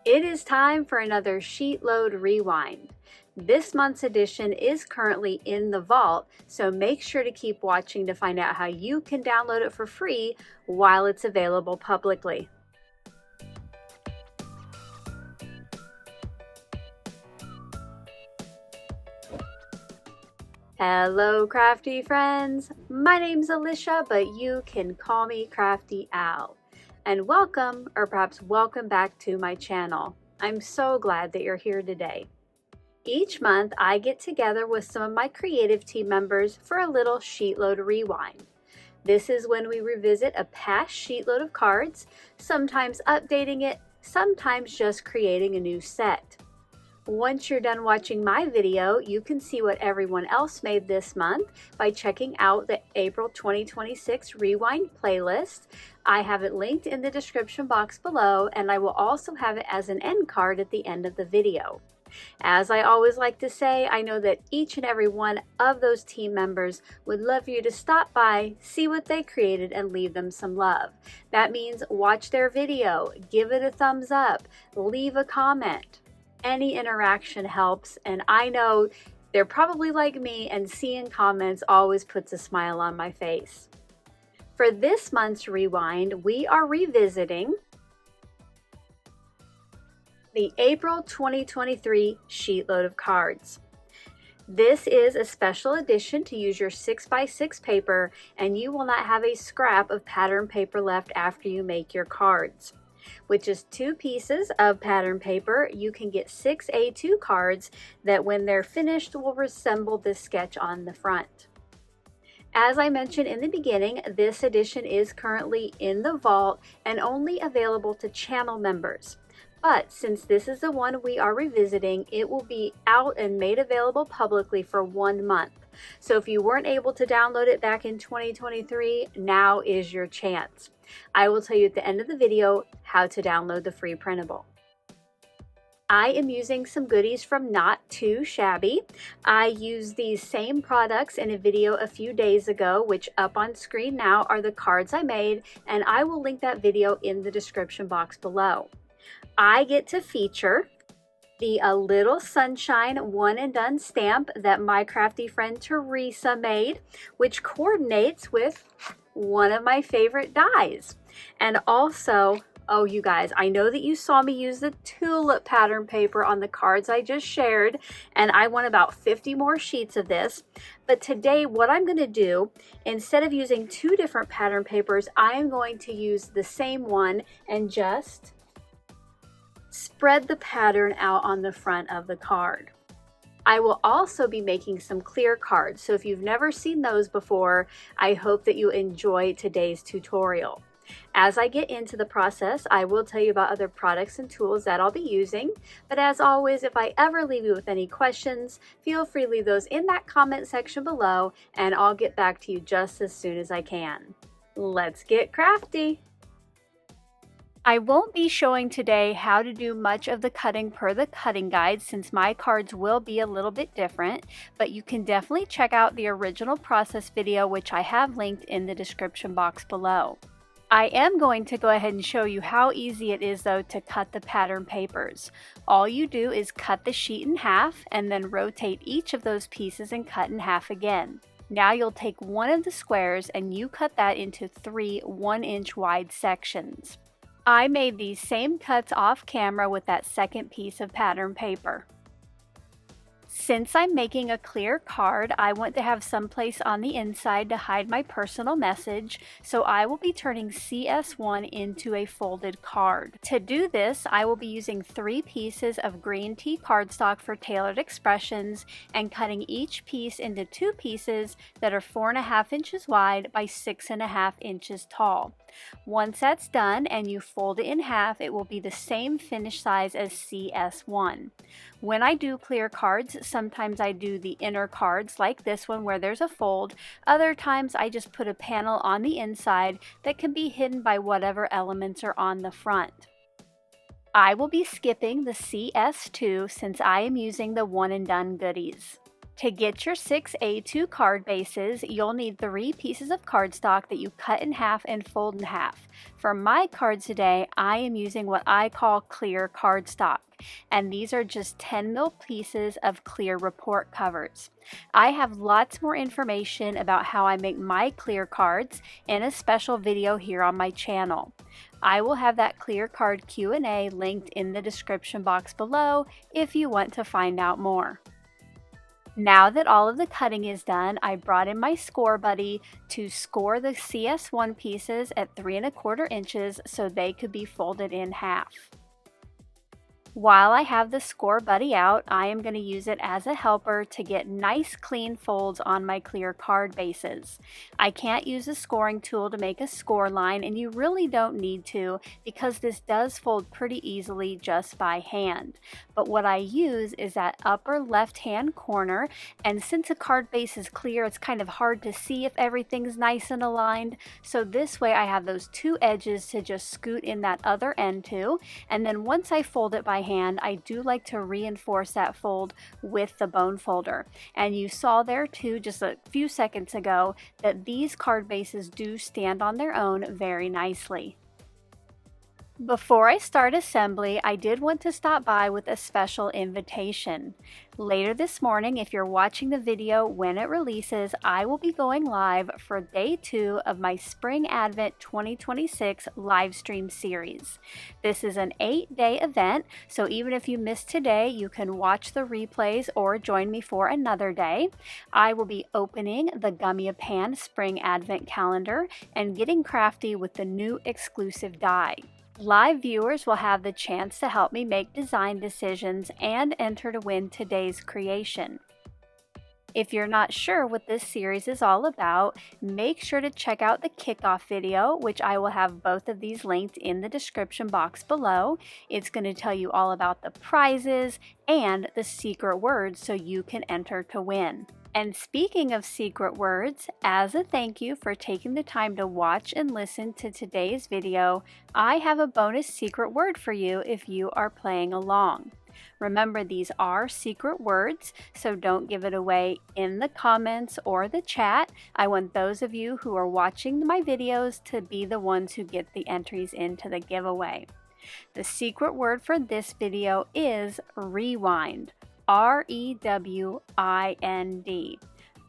It is time for another SheetLoad Rewind. This month's edition is currently in the vault, so make sure to keep watching to find out how you can download it for free while it's available publicly. Hello crafty friends, my name's Alicia, but you can call me Crafty Al. And welcome, or perhaps welcome back to my channel. I'm so glad that you're here today. Each month I get together with some of my creative team members for a little SheetLoad Rewind. This is when we revisit a past SheetLoad of cards, sometimes updating it, sometimes just creating a new set. Once you're done watching my video, you can see what everyone else made this month by checking out the April 2026 Rewind playlist. I have it linked in the description box below, and I will also have it as an end card at the end of the video. As I always like to say, I know that each and every one of those team members would love for you to stop by, see what they created, and leave them some love. That means watch their video, give it a thumbs up, leave a comment. Any interaction helps, and I know they're probably like me, and seeing comments always puts a smile on my face. For this month's Rewind, we are revisiting the April 2023 SheetLoad of cards. This is a special edition to use your 6x6 paper, and you will not have a scrap of pattern paper left after you make your cards. With just 2 pieces of pattern paper, you can get 6 A2 cards that when they're finished will resemble this sketch on the front. As I mentioned in the beginning, this edition is currently in the vault and only available to channel members. But since this is the one we are revisiting, it will be out and made available publicly for 1 month. So if you weren't able to download it back in 2023, now is your chance. I will tell you at the end of the video how to download the free printable. I am using some goodies from Not Too Shabby. I used these same products in a video a few days ago, which up on screen now are the cards I made, and I will link that video in the description box below. I get to feature the A Little Sunshine One and Done stamp that my crafty friend Teresa made, which coordinates with one of my favorite dies. And also, oh you guys, I know that you saw me use the tulip pattern paper on the cards I just shared, and I want about 50 more sheets of this. But today what I'm going to do, instead of using 2 different pattern papers, I am going to use the same one and just spread the pattern out on the front of the card. I will also be making some clear cards, so if you've never seen those before, I hope that you enjoy today's tutorial. As I get into the process, I will tell you about other products and tools that I'll be using, but as always, if I ever leave you with any questions, feel free to leave those in that comment section below, and I'll get back to you just as soon as I can. Let's get crafty! I won't be showing today how to do much of the cutting per the cutting guide since my cards will be a little bit different, but you can definitely check out the original process video, which I have linked in the description box below. I am going to go ahead and show you how easy it is though to cut the pattern papers. All you do is cut the sheet in half and then rotate each of those pieces and cut in half again. Now you'll take one of the squares and you cut that into 3 1-inch wide sections. I made these same cuts off camera with that second piece of pattern paper. Since I'm making a clear card, I want to have some place on the inside to hide my personal message, so I will be turning CS1 into a folded card. To do this, I will be using 3 pieces of green tea cardstock for tailored expressions and cutting each piece into 2 pieces that are 4.5 inches wide by 6.5 inches tall. Once that's done and you fold it in half, it will be the same finish size as CS1. When I do clear cards, sometimes I do the inner cards like this one where there's a fold. Other times I just put a panel on the inside that can be hidden by whatever elements are on the front. I will be skipping the CS2 since I am using the one and done goodies. To get your 6 A2 card bases, you'll need 3 pieces of cardstock that you cut in half and fold in half. For my cards today, I am using what I call clear cardstock, and these are just 10 mil pieces of clear report covers. I have lots more information about how I make my clear cards in a special video here on my channel. I will have that clear card Q&A linked in the description box below if you want to find out more. Now that all of the cutting is done, I brought in my Scor-Buddy to score the CS1 pieces at 3 1/4 inches so they could be folded in half. While I have the Scor-Buddy out, I am going to use it as a helper to get nice clean folds on my clear card bases. I can't use a scoring tool to make a score line, and you really don't need to because this does fold pretty easily just by hand. But what I use is that upper left hand corner, and since a card base is clear, it's kind of hard to see if everything's nice and aligned. So this way I have those 2 edges to just scoot in that other end to, and then once I fold it by hand, I do like to reinforce that fold with the bone folder. And you saw there too just a few seconds ago that these card bases do stand on their own very nicely. Before I start assembly, I did want to stop by with a special invitation. Later this morning, if you're watching the video when it releases, I will be going live for day 2 of my Spring Advent 2026 live stream series. This is an 8-day event, so even if you missed today, you can watch the replays or join me for another day. I will be opening the Minipawn Spring Advent calendar and getting crafty with the new exclusive die. Live viewers will have the chance to help me make design decisions and enter to win today's creation. If you're not sure what this series is all about, make sure to check out the kickoff video, which I will have both of these linked in the description box below. It's going to tell you all about the prizes and the secret words so you can enter to win. And speaking of secret words, as a thank you for taking the time to watch and listen to today's video, I have a bonus secret word for you if you are playing along. Remember, these are secret words, so don't give it away in the comments or the chat. I want those of you who are watching my videos to be the ones who get the entries into the giveaway. The secret word for this video is rewind. R-E-W-I-N-D.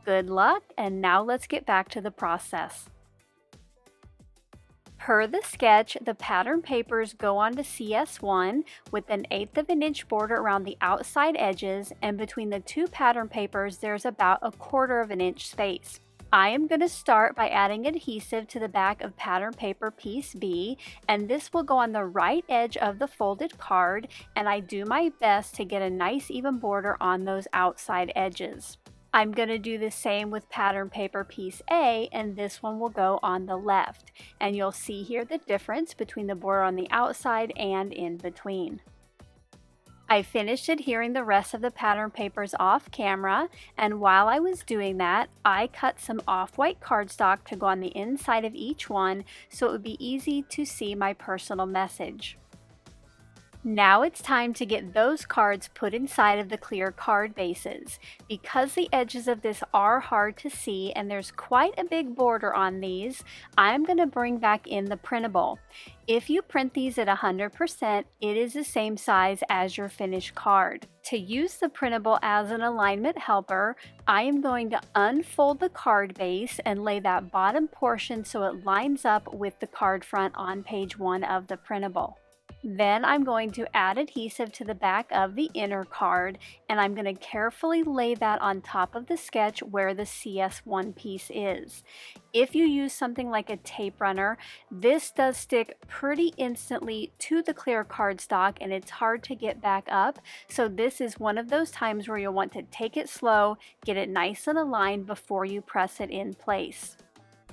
Good luck, and now let's get back to the process. Per the sketch, the pattern papers go onto CS1 with an 1/8 of an inch border around the outside edges, and between the 2 pattern papers there's about 1/4 of an inch space. I am going to start by adding adhesive to the back of pattern paper piece B, and this will go on the right edge of the folded card, and I do my best to get a nice even border on those outside edges. I'm going to do the same with pattern paper piece A, and this one will go on the left, and you'll see here the difference between the border on the outside and in between. I finished adhering the rest of the pattern papers off camera, and while I was doing that, I cut some off-white cardstock to go on the inside of each one so it would be easy to see my personal message. Now it's time to get those cards put inside of the clear card bases. Because the edges of this are hard to see and there's quite a big border on these, I'm going to bring back in the printable. If you print these at 100%, it is the same size as your finished card. To use the printable as an alignment helper, I am going to unfold the card base and lay that bottom portion so it lines up with the card front on page 1 of the printable. Then I'm going to add adhesive to the back of the inner card, and I'm going to carefully lay that on top of the sketch where the CS1 piece is. If you use something like a tape runner, this does stick pretty instantly to the clear cardstock and it's hard to get back up. So this is one of those times where you'll want to take it slow, get it nice and aligned before you press it in place.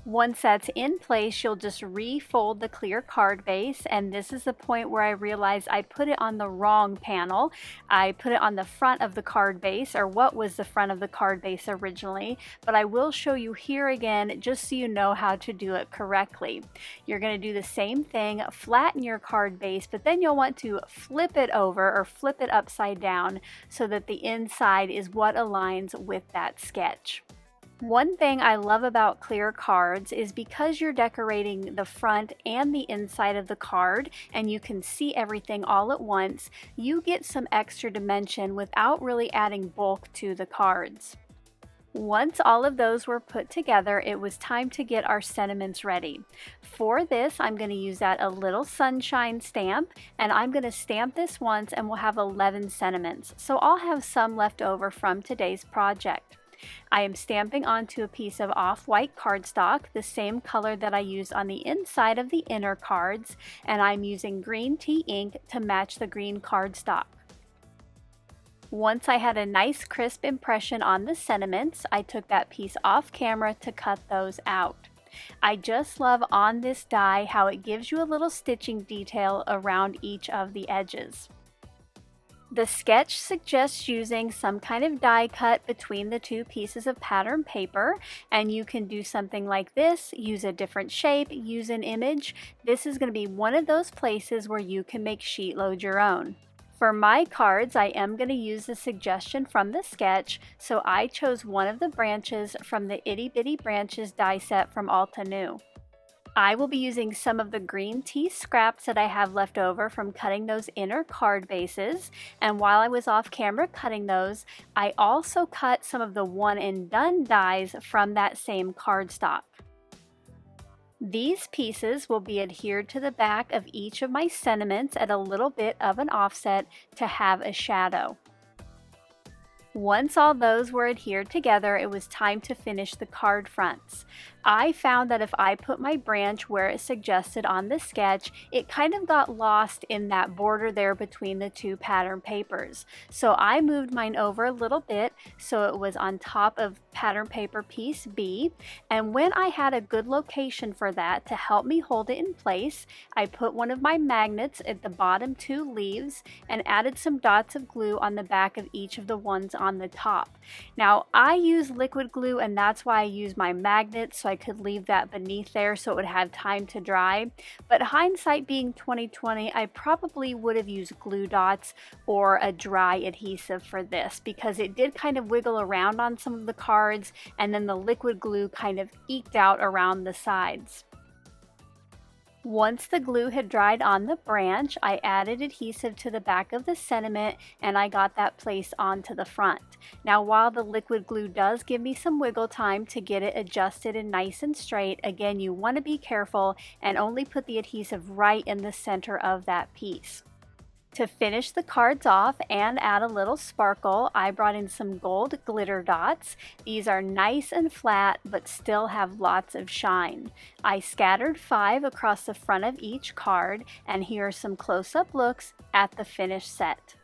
Once that's in place, you'll just refold the clear card base, and this is the point where I realized I put it on the wrong panel. I put it on the front of the card base, or what was the front of the card base originally, but I will show you here again just so you know how to do it correctly. You're going to do the same thing, flatten your card base, but then you'll want to flip it over or flip it upside down so that the inside is what aligns with that sketch. One thing I love about clear cards is because you're decorating the front and the inside of the card and you can see everything all at once, you get some extra dimension without really adding bulk to the cards. Once all of those were put together, it was time to get our sentiments ready. For this, I'm going to use that a little sunshine stamp, and I'm going to stamp this once and we'll have 11 sentiments. So I'll have some left over from today's project. I am stamping onto a piece of off-white cardstock, the same color that I used on the inside of the inner cards, and I'm using green tea ink to match the green cardstock. Once I had a nice crisp impression on the sentiments, I took that piece off camera to cut those out. I just love on this die how it gives you a little stitching detail around each of the edges. The sketch suggests using some kind of die cut between the two pieces of pattern paper, and you can do something like this, use a different shape, use an image. This is going to be one of those places where you can make sheet load your own. For my cards, I am going to use the suggestion from the sketch, so I chose one of the branches from the Itty Bitty Branches die set from Alta New. I will be using some of the green tea scraps that I have left over from cutting those inner card bases, and while I was off camera cutting those, I also cut some of the one and done dies from that same cardstock. These pieces will be adhered to the back of each of my sentiments at a little bit of an offset to have a shadow. Once all those were adhered together, it was time to finish the card fronts. I found that if I put my branch where it suggested on the sketch, it kind of got lost in that border there between the two pattern papers. So I moved mine over a little bit so it was on top of pattern paper piece B, and when I had a good location for that to help me hold it in place, I put one of my magnets at the bottom two leaves and added some dots of glue on the back of each of the ones on the top. Now I use liquid glue, and that's why I use my magnets, so I could leave that beneath there so it would have time to dry. But hindsight being 2020, I probably would have used glue dots or a dry adhesive for this, because it did kind of wiggle around on some of the cards, and then the liquid glue kind of eked out around the sides. Once the glue had dried on the branch, I added adhesive to the back of the sentiment and I got that placed onto the front. Now while the liquid glue does give me some wiggle time to get it adjusted and nice and straight, again you want to be careful and only put the adhesive right in the center of that piece. To finish the cards off and add a little sparkle, I brought in some gold glitter dots. These are nice and flat but still have lots of shine. I scattered 5 across the front of each card, and here are some close-up looks at the finished set.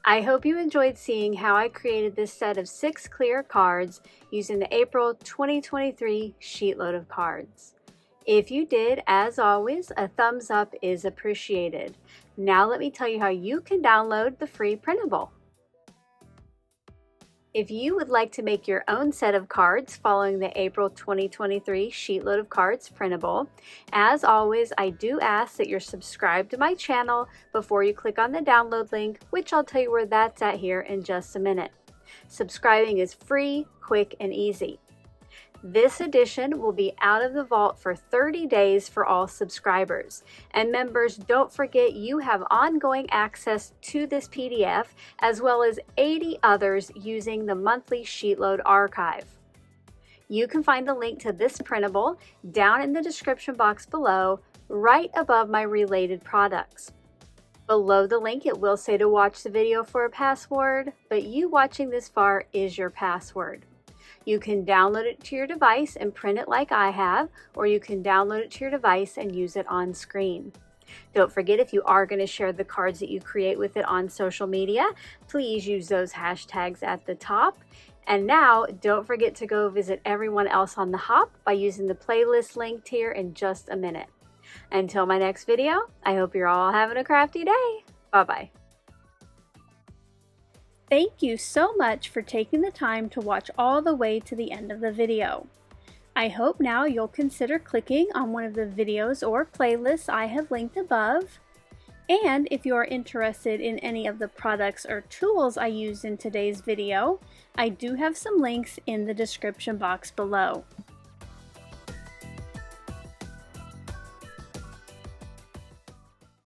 I hope you enjoyed seeing how I created this set of 6 clear cards using the April 2023 sheet load of cards. If you did, as always, a thumbs up is appreciated. Now let me tell you how you can download the free printable. If you would like to make your own set of cards following the April 2023 sheet load of cards printable, as always, I do ask that you're subscribed to my channel before you click on the download link, which I'll tell you where that's at here in just a minute. Subscribing is free, quick, and easy. This edition will be out of the vault for 30 days for all subscribers. And members, don't forget you have ongoing access to this PDF as well as 80 others using the monthly SheetLoad archive. You can find the link to this printable down in the description box below, right above my related products. Below the link it will say to watch the video for a password, but you watching this far is your password. You can download it to your device and print it like I have, or you can download it to your device and use it on screen. Don't forget, if you are going to share the cards that you create with it on social media, please use those hashtags at the top. And now, don't forget to go visit everyone else on the Hop by using the playlist linked here in just a minute. Until my next video, I hope you're all having a crafty day. Bye-bye. Thank you so much for taking the time to watch all the way to the end of the video. I hope now you'll consider clicking on one of the videos or playlists I have linked above. And if you are interested in any of the products or tools I used in today's video, I do have some links in the description box below.